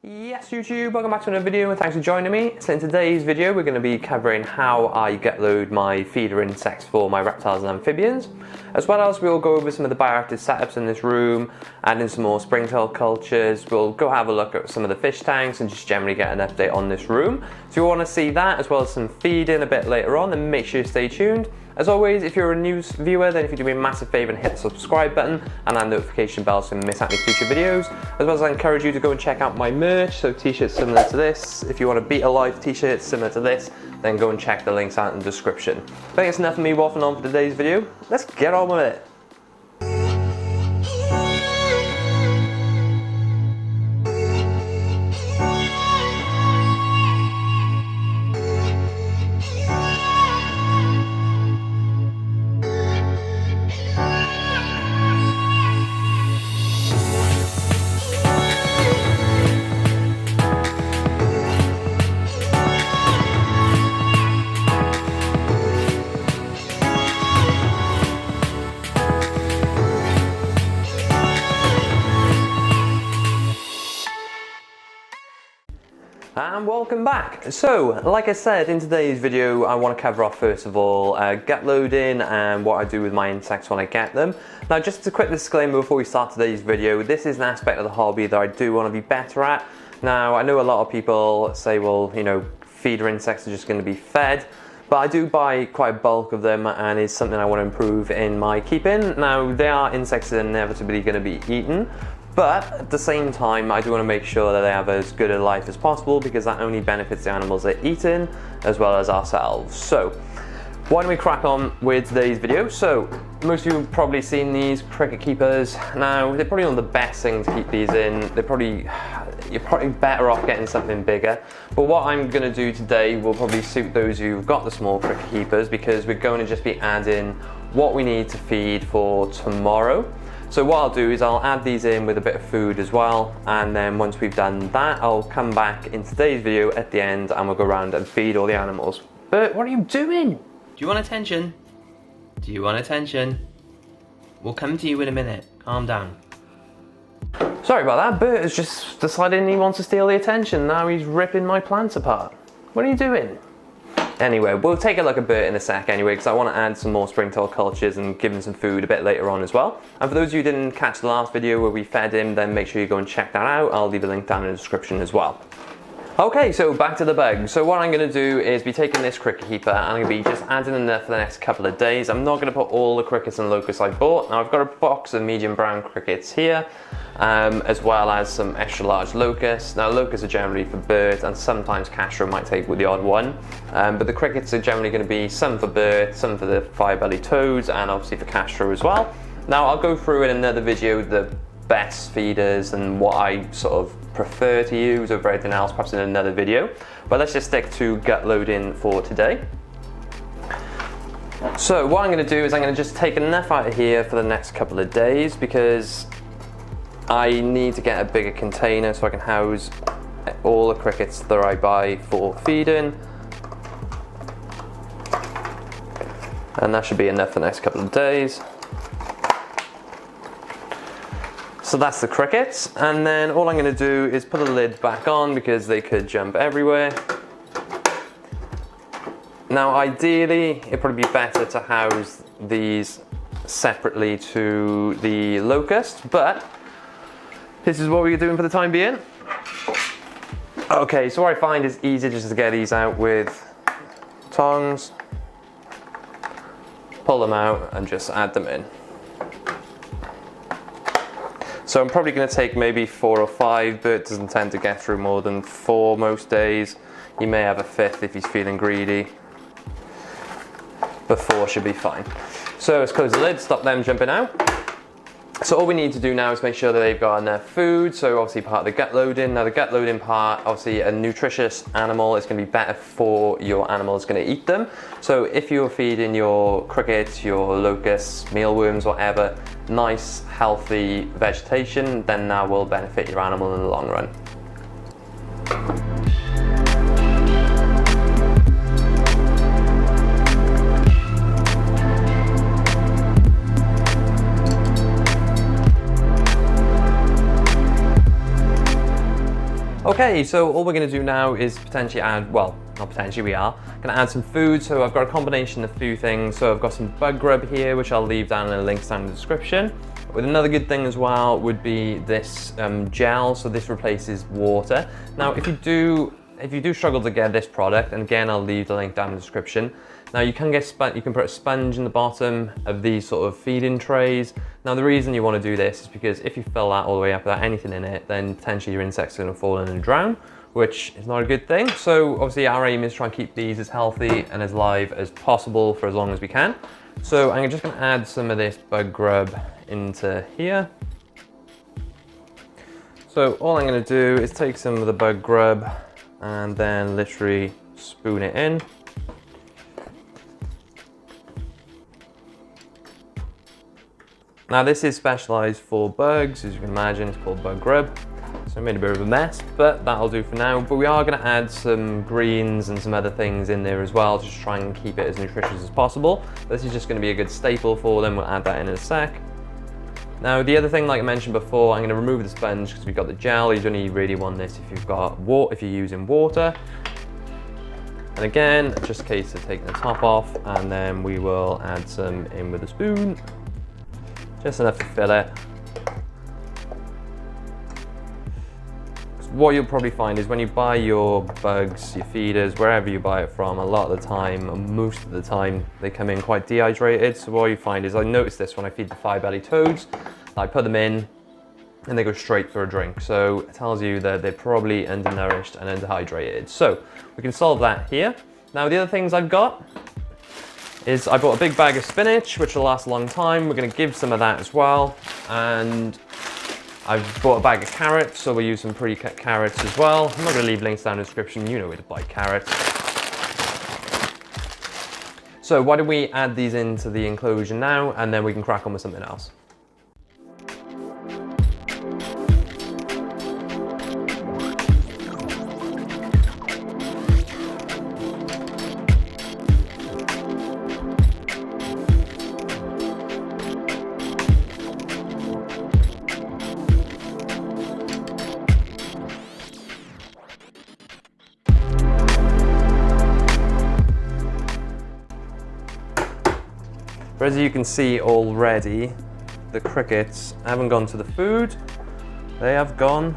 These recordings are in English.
Yes YouTube, welcome back to another video and thanks for joining me. So in today's video we're going to be covering how I gut load my feeder insects for my reptiles and amphibians, as well as we'll go over some of the bioactive setups in this room, add in some more springtail cultures. We'll go have a look at some of the fish tanks and just generally get an update on this room. So if you want to see that as well as some feeding a bit later on, then make sure you stay tuned. As always, if you're a new viewer, then if you do me a massive favour and hit the subscribe button and that notification bell so you don't miss out any future videos. As well as I encourage you to go and check out my merch, so t-shirts similar to this. If you want a Beat Alive t-shirt similar to this, then go and check the links out in the description. I think it's enough of me waffling on for today's video. Let's get on with it. And welcome back. So, like I said, in today's video I want to cover off first of all gut loading and what I do with my insects when I get them. Now just a quick disclaimer before we start today's video, this is an aspect of the hobby that I do want to be better at. Now I know a lot of people say, well, you know, feeder insects are just going to be fed, but I do buy quite a bulk of them and it's something I want to improve in my keeping. Now they are insects that are inevitably going to be eaten, but at the same time, I do want to make sure that they have as good a life as possible because that only benefits the animals they're eating as well as ourselves. So, why don't we crack on with today's video? So, most of you have probably seen these cricket keepers. Now, they're probably not the best thing to keep these in. You're probably better off getting something bigger. But what I'm going to do today will probably suit those who've got the small cricket keepers because we're going to just be adding what we need to feed for tomorrow. So what I'll do is I'll add these in with a bit of food as well, and then once we've done that, I'll come back in today's video at the end and we'll go around and feed all the animals. Bert, what are you doing? Do you want attention? Do you want attention? We'll come to you in a minute. Calm down. Sorry about that, Bert has just decided he wants to steal the attention. Now he's ripping my plants apart. What are you doing? Anyway, we'll take a look at Bert in a sec anyway, because I want to add some more springtail cultures and give him some food a bit later on as well. And for those of you who didn't catch the last video where we fed him, then make sure you go and check that out. I'll leave a link down in the description as well. Okay, so back to the bugs. So what I'm going to do is be taking this cricket keeper and I'm going to be just adding enough for the next couple of days. I'm not going to put all the crickets and locusts I bought. Now I've got a box of medium brown crickets here, as well as some extra large locusts. Now locusts are generally for Bert and sometimes Castro might take with the odd one. But the crickets are generally going to be some for Bert, some for the fire-bellied toads and obviously for Castro as well. Now I'll go through in another video the best feeders and what I sort of prefer to use over everything else, perhaps in another video. But let's just stick to gut loading for today. So what I'm going to do is I'm going to just take enough out of here for the next couple of days because I need to get a bigger container so I can house all the crickets that I buy for feeding. And that should be enough for the next couple of days. So that's the crickets, and then all I'm going to do is put the lid back on because they could jump everywhere. Now ideally, it'd probably be better to house these separately to the locust, but this is what we're doing for the time being. Okay, so what I find is easier just to get these out with tongs, pull them out and just add them in. So I'm probably going to take maybe 4 or 5. Bert doesn't tend to get through more than 4 most days. He may have a 5th if he's feeling greedy. But 4 should be fine. So let's close the lid, stop them jumping out. So all we need to do now is make sure that they've got enough food. So obviously part of the gut loading. Now the gut loading part, obviously a nutritious animal is going to be better for your animal is going to eat them. So if you're feeding your crickets, your locusts, mealworms, whatever, nice healthy vegetation, then that will benefit your animal in the long run. Okay, so all we're going to do now is potentially add, well, not potentially, we are going to add some food. So I've got a combination of a few things. So I've got some bug grub here, which I'll leave down in the links down in the description. With another good thing as well would be this gel. So this replaces water. Now, if you do struggle to get this product, and again, I'll leave the link down in the description. Now you can put a sponge in the bottom of these sort of feeding trays. Now the reason you want to do this is because if you fill that all the way up without anything in it, then potentially your insects are going to fall in and drown, which is not a good thing. So obviously our aim is to try and keep these as healthy and as live as possible for as long as we can. So I'm just going to add some of this bug grub into here. So all I'm going to do is take some of the bug grub and then literally spoon it in. Now this is specialized for bugs, as you can imagine, it's called bug grub. So I made a bit of a mess, but that'll do for now. But we are gonna add some greens and some other things in there as well, to just try and keep it as nutritious as possible. This is just gonna be a good staple for them, we'll add that in a sec. Now the other thing, like I mentioned before, I'm gonna remove the sponge because we've got the gel. You only really want this if you're using water. And again, just a case of taking the top off, and then we will add some in with a spoon. Just enough to fill it. What you'll probably find is when you buy your bugs, your feeders, wherever you buy it from, a lot of the time, most of the time, they come in quite dehydrated. So what you find is, I noticed this when I feed the fire-belly toads, I put them in and they go straight for a drink. So it tells you that they're probably undernourished and underhydrated. So we can solve that here. Now the other things I've got is I bought a big bag of spinach, which will last a long time. We're going to give some of that as well. And I've bought a bag of carrots, so we'll use some pre-cut carrots as well. I'm not going to leave links down in the description, you know where to buy carrots. So why don't we add these into the enclosure now, and then we can crack on with something else. But as you can see already, the crickets haven't gone to the food, they have gone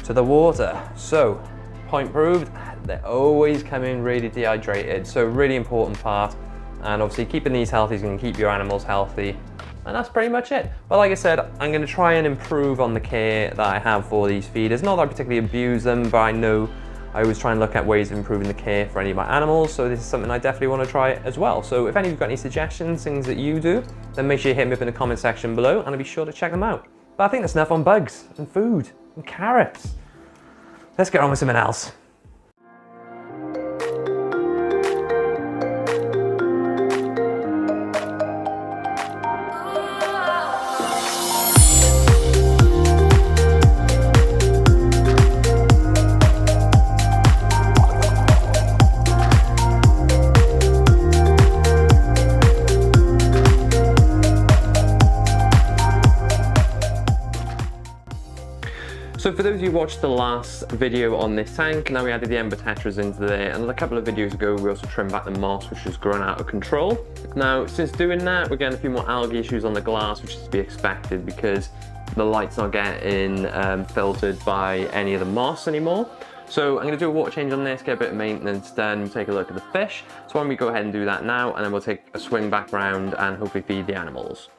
to the water. So, point proved, they always come in really dehydrated. So really important part. And obviously keeping these healthy is going to keep your animals healthy. And that's pretty much it. But like I said, I'm going to try and improve on the care that I have for these feeders. Not that I particularly abuse them, but I know I always try and look at ways of improving the care for any of my animals, so this is something I definitely want to try as well. So if any of you have got any suggestions, things that you do, then make sure you hit me up in the comment section below, and I'll be sure to check them out. But I think that's enough on bugs, and food, and carrots. Let's get on with something else. So for those of you who watched the last video on this tank, now we added the ember tetras into there, and a couple of videos ago we also trimmed back the moss, which has grown out of control. Now since doing that, we're getting a few more algae issues on the glass, which is to be expected because the light's not getting filtered by any of the moss anymore. So I'm going to do a water change on this, get a bit of maintenance done, take a look at the fish. So why don't we go ahead and do that now, and then we'll take a swing back round and hopefully feed the animals.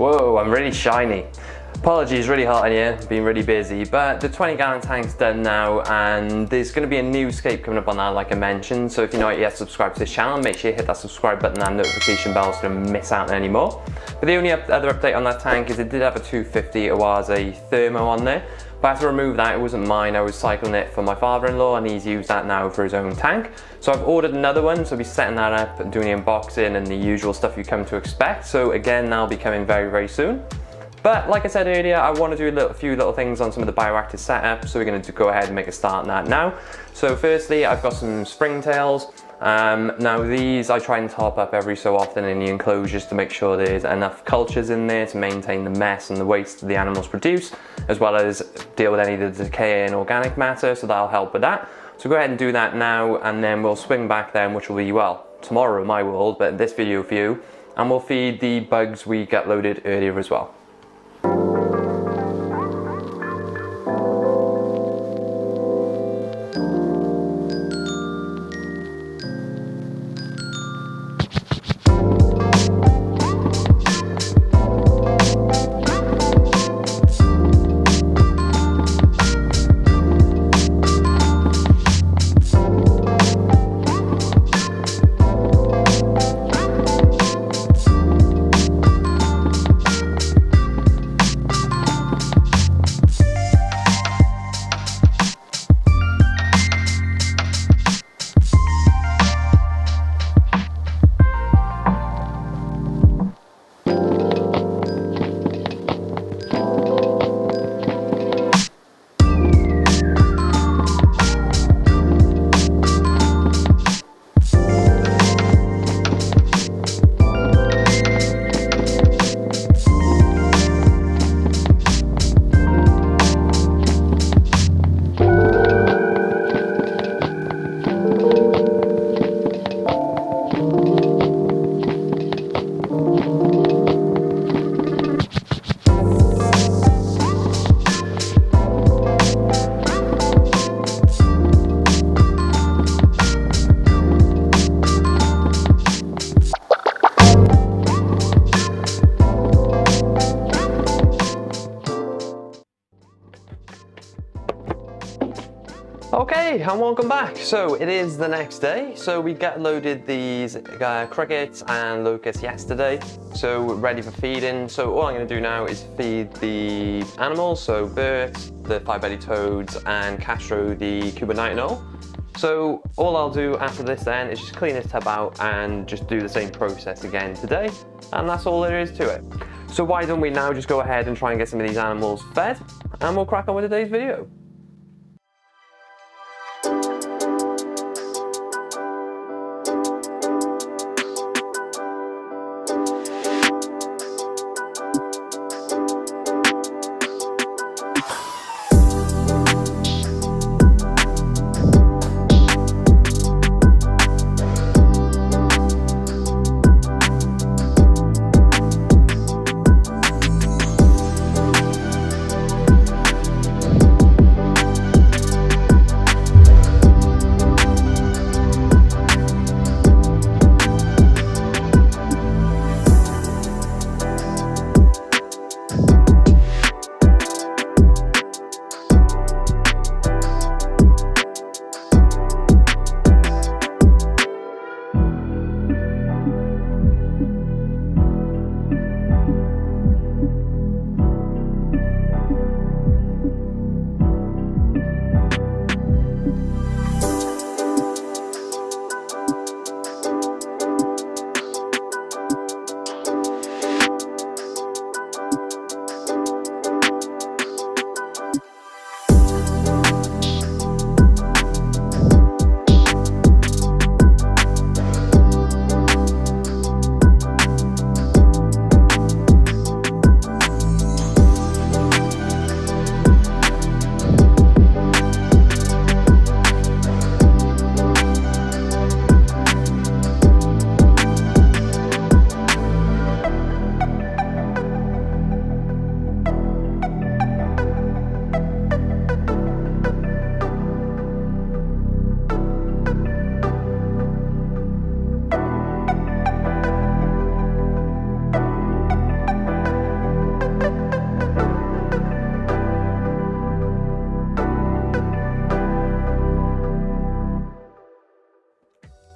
Whoa, I'm really shiny. Apologies, really hot in here, been really busy, but the 20-gallon tank's done now, and there's going to be a new scape coming up on that, like I mentioned. So if you're not yet subscribed to this channel, make sure you hit that subscribe button and notification bell so you don't miss out anymore. But the only other update on that tank is it did have a 250 Awaza thermo on there, but I had to remove that. It wasn't mine. I was cycling it for my father-in-law, and he's used that now for his own tank. So I've ordered another one, so I'll be setting that up and doing the unboxing and the usual stuff you come to expect. So again, that'll be coming very, very soon. But like I said earlier, I want to do a few little things on some of the bioactive setup, so we're going to go ahead and make a start on that now. So firstly, I've got some springtails. Now these I try and top up every so often in the enclosures to make sure there's enough cultures in there to maintain the mess and the waste the animals produce, as well as deal with any of the decaying organic matter, so that'll help with that. So go ahead and do that now, and then we'll swing back then, which will be, well, tomorrow in my world, but this video for you, and we'll feed the bugs we got loaded earlier as well. Okay, and welcome back. So it is the next day. So we got loaded these crickets and locusts yesterday. So we're ready for feeding. So all I'm going to do now is feed the animals. So Bert, the five-bellied toads, and Castro, the Cubanite. So all I'll do after this then is just clean this tub out and just do the same process again today. And that's all there is to it. So why don't we now just go ahead and try and get some of these animals fed, and we'll crack on with today's video.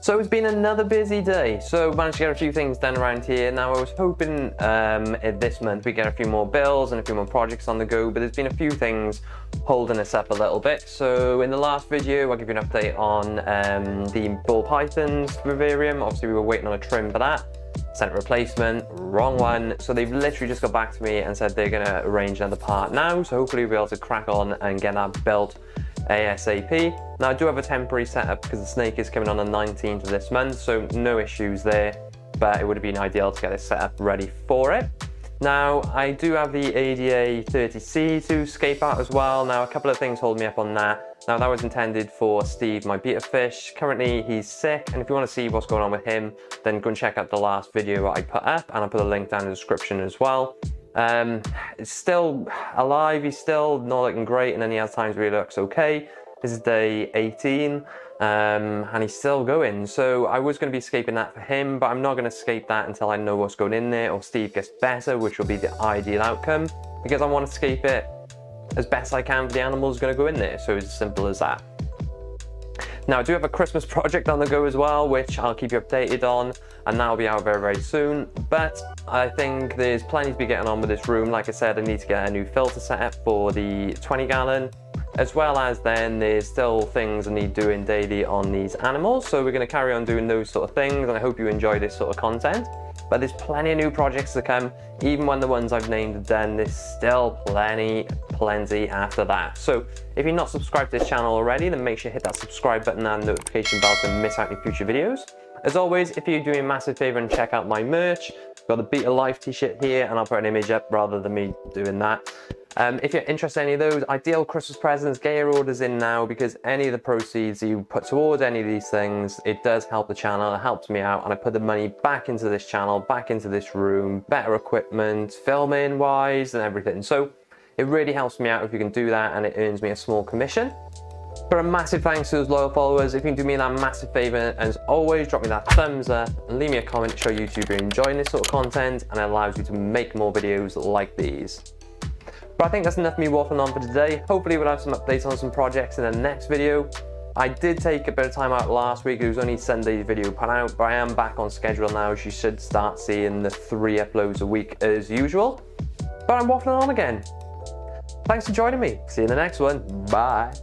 So it's been another busy day, so managed to get a few things done around here. Now I was hoping this month we get a few more bills and a few more projects on the go, but there's been a few things holding us up a little bit. So in the last video I'll give you an update on the ball pythons vivarium. Obviously we were waiting on a trim for that. Sent a replacement, wrong one. So they've literally just got back to me and said they're gonna arrange another part now. So hopefully we'll be able to crack on and get that built ASAP. Now I do have a temporary setup because the snake is coming on the 19th of this month, so no issues there, but it would have been ideal to get this set up ready for it. Now I do have the ADA 30C to scape out as well. Now a couple of things hold me up on that. Now that was intended for Steve, my beta fish. Currently he's sick, and if you want to see what's going on with him, then go and check out the last video I put up, and I'll put a link down in the description as well. It's still alive, he's still not looking great, and then he has times where he looks okay. This is day 18, and he's still going. So I was going to be scaping that for him, but I'm not going to scape that until I know what's going in there, or Steve gets better, which will be the ideal outcome, because I want to scape it as best I can for the animals going to go in there. So it's as simple as that. Now I do have a Christmas project on the go as well, which I'll keep you updated on, and that'll be out very, very soon. But I think there's plenty to be getting on with this room. Like I said, I need to get a new filter set up for the 20 gallon, as well as then there's still things I need doing daily on these animals. So we're going to carry on doing those sort of things, and I hope you enjoy this sort of content. But there's plenty of new projects to come. Even when the ones I've named are done, there's still plenty after that. So if you're not subscribed to this channel already, then make sure you hit that subscribe button and notification bell to miss out any future videos. As always, if you're doing a massive favor and check out my merch, I've got the Beta Life t-shirt here, and I'll put an image up rather than me doing that. If you're interested in any of those, ideal Christmas presents, get your orders in now, because any of the proceeds you put towards any of these things, it does help the channel, it helps me out, and I put the money back into this channel, back into this room, better equipment, filming wise and everything. So it really helps me out if you can do that, and it earns me a small commission. But a massive thanks to those loyal followers. If you can do me that massive favor, and as always, drop me that thumbs up and leave me a comment to show YouTube you're enjoying this sort of content, and it allows you to make more videos like these. But I think that's enough of me waffling on for today. Hopefully we'll have some updates on some projects in the next video. I did take a bit of time out last week. It was only Sunday's video put out, but I am back on schedule now. So you should start seeing the 3 uploads a week as usual. But I'm waffling on again. Thanks for joining me. See you in the next one. Bye.